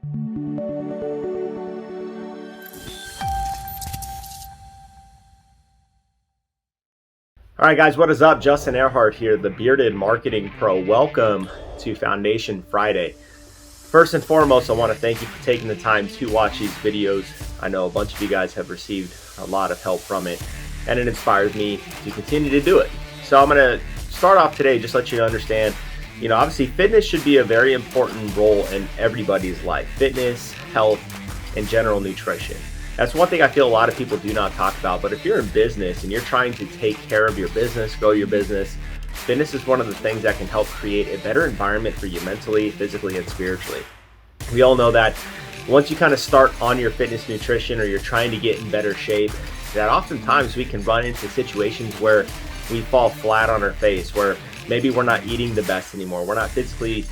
All right, guys, what is up? Justin Earhart here, the Bearded Marketing Pro. Welcome to Foundation Friday. First and foremost, I want to thank you for taking the time to watch these videos. I know a bunch of you guys have received a lot of help from it, and it inspires me to continue to do it. So I'm going to start off today, just let you understand, obviously fitness should be a very important role in everybody's life. Fitness, health, and general nutrition. That's one thing I feel a lot of people do not talk about, but if you're in business and you're trying to take care of your business, grow your business, fitness is one of the things that can help create a better environment for you mentally, physically, and spiritually. We all know that once you kind of start on your fitness nutrition or you're trying to get in better shape, that oftentimes we can run into situations where we fall flat on our face, where maybe we're not eating the best anymore. We're not physically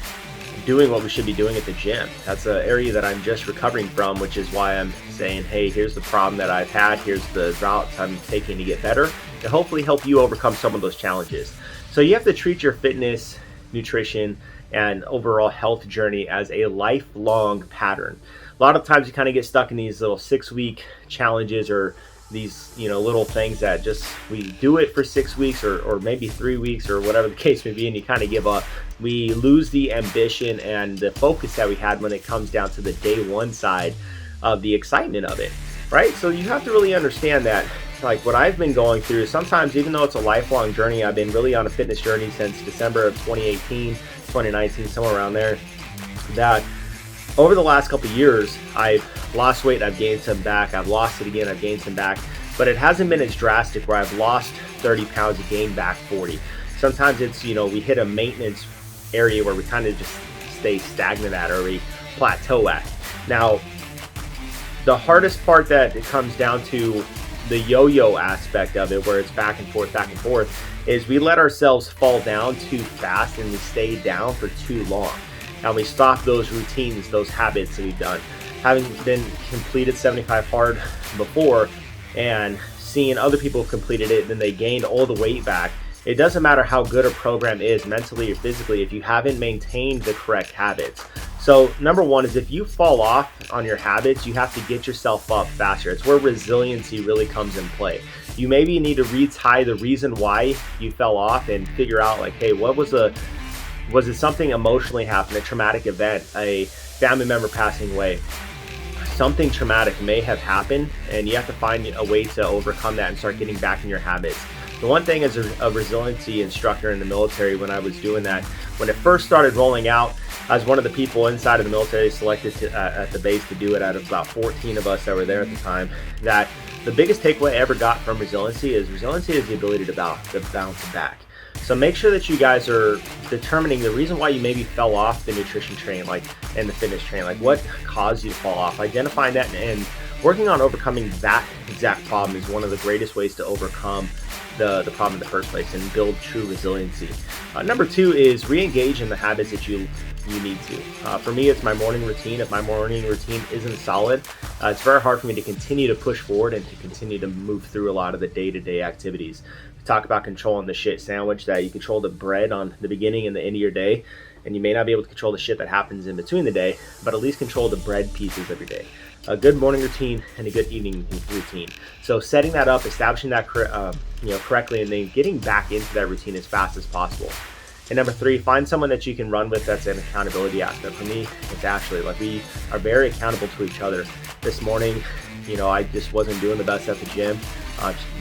doing what we should be doing at the gym. That's an area that I'm just recovering from, which is why I'm saying, hey, here's the problem that I've had, here's the routes I'm taking to get better, to hopefully help you overcome some of those challenges. So you have to treat your fitness, nutrition, and overall health journey as a lifelong pattern. A lot of times you kind of get stuck in these little 6-week challenges or these little things that just we do it for 6 weeks or maybe 3 weeks or whatever the case may be, and you kind of give up. We lose the ambition and the focus that we had when it comes down to the day one side of the excitement of it, right? So you have to really understand that, like what I've been going through, sometimes even though it's a lifelong journey, I've been really on a fitness journey since December of 2018, 2019, somewhere around there, that over the last couple of years, I've lost weight, I've gained some back, I've lost it again, I've gained some back, but it hasn't been as drastic where I've lost 30 pounds and gained back 40. Sometimes it's, we hit a maintenance area where we kind of just stay stagnant at or we plateau at. Now, the hardest part that it comes down to the yo-yo aspect of it, where it's back and forth, is we let ourselves fall down too fast and we stay down for too long. And we stop those routines, those habits that we've done. Having been completed 75 hard before and seeing other people have completed it, then they gained all the weight back. It doesn't matter how good a program is mentally or physically if you haven't maintained the correct habits. So number one is if you fall off on your habits, you have to get yourself up faster. It's where resiliency really comes in play. You maybe need to retie the reason why you fell off and figure out like, hey, was it something emotionally happened, a traumatic event, a family member passing away? Something traumatic may have happened, and you have to find a way to overcome that and start getting back in your habits. The one thing as a resiliency instructor in the military, when I was doing that, when it first started rolling out, I was one of the people inside of the military selected at the base to do it out of about 14 of us that were there at the time, that the biggest takeaway I ever got from resiliency is the ability to bounce back. So make sure that you guys are determining the reason why you maybe fell off the nutrition train, and the fitness train, what caused you to fall off. Identifying that and working on overcoming that exact problem is one of the greatest ways to overcome the problem in the first place and build true resiliency. Number two is re-engage in the habits that you need to. For me, it's my morning routine. If my morning routine isn't solid, it's very hard for me to continue to push forward and to continue to move through a lot of the day-to-day activities. We talk about controlling the shit sandwich, that you control the bread on the beginning and the end of your day, and you may not be able to control the shit that happens in between the day, but at least control the bread pieces of your day. A good morning routine and a good evening routine. So setting that up, establishing that correctly, and then getting back into that routine as fast as possible. And number three, find someone that you can run with that's an accountability aspect. For me, it's Ashley. We are very accountable to each other. This morning, I just wasn't doing the best at the gym.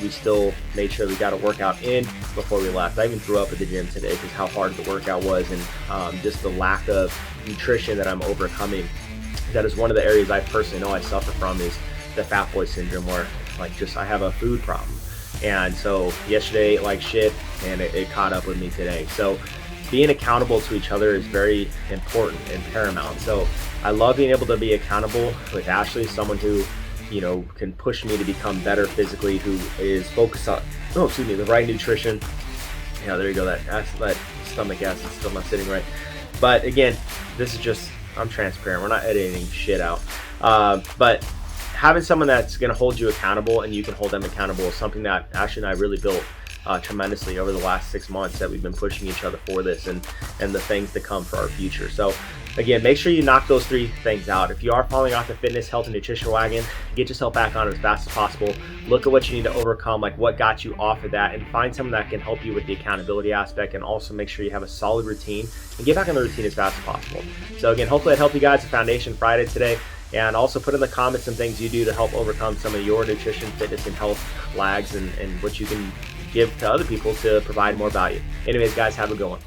We still made sure we got a workout in before we left. I even threw up at the gym today because how hard the workout was, and just the lack of nutrition that I'm overcoming. That is one of the areas I personally know I suffer from, is the fat boy syndrome, where I have a food problem. And so yesterday, shit, and it caught up with me today. So being accountable to each other is very important and paramount. So I love being able to be accountable with Ashley, someone who can push me to become better physically, who is focused on the right nutrition. Yeah, there you go. That stomach acid is still not sitting right. But again, this is just, I'm transparent. We're not editing shit out. But having someone that's going to hold you accountable and you can hold them accountable is something that Ashley and I really built tremendously over the last 6 months that we've been pushing each other for this and the things to come for our future. So again, make sure you knock those 3 things out. If you are falling off the fitness, health, and nutrition wagon, get yourself back on as fast as possible. Look at what you need to overcome, like what got you off of that, and find someone that can help you with the accountability aspect, and also make sure you have a solid routine and get back on the routine as fast as possible. So again, hopefully it helped you guys with Foundation Friday today. And also put in the comments some things you do to help overcome some of your nutrition, fitness, and health lags, and what you can give to other people to provide more value. Anyways, guys, have a good one.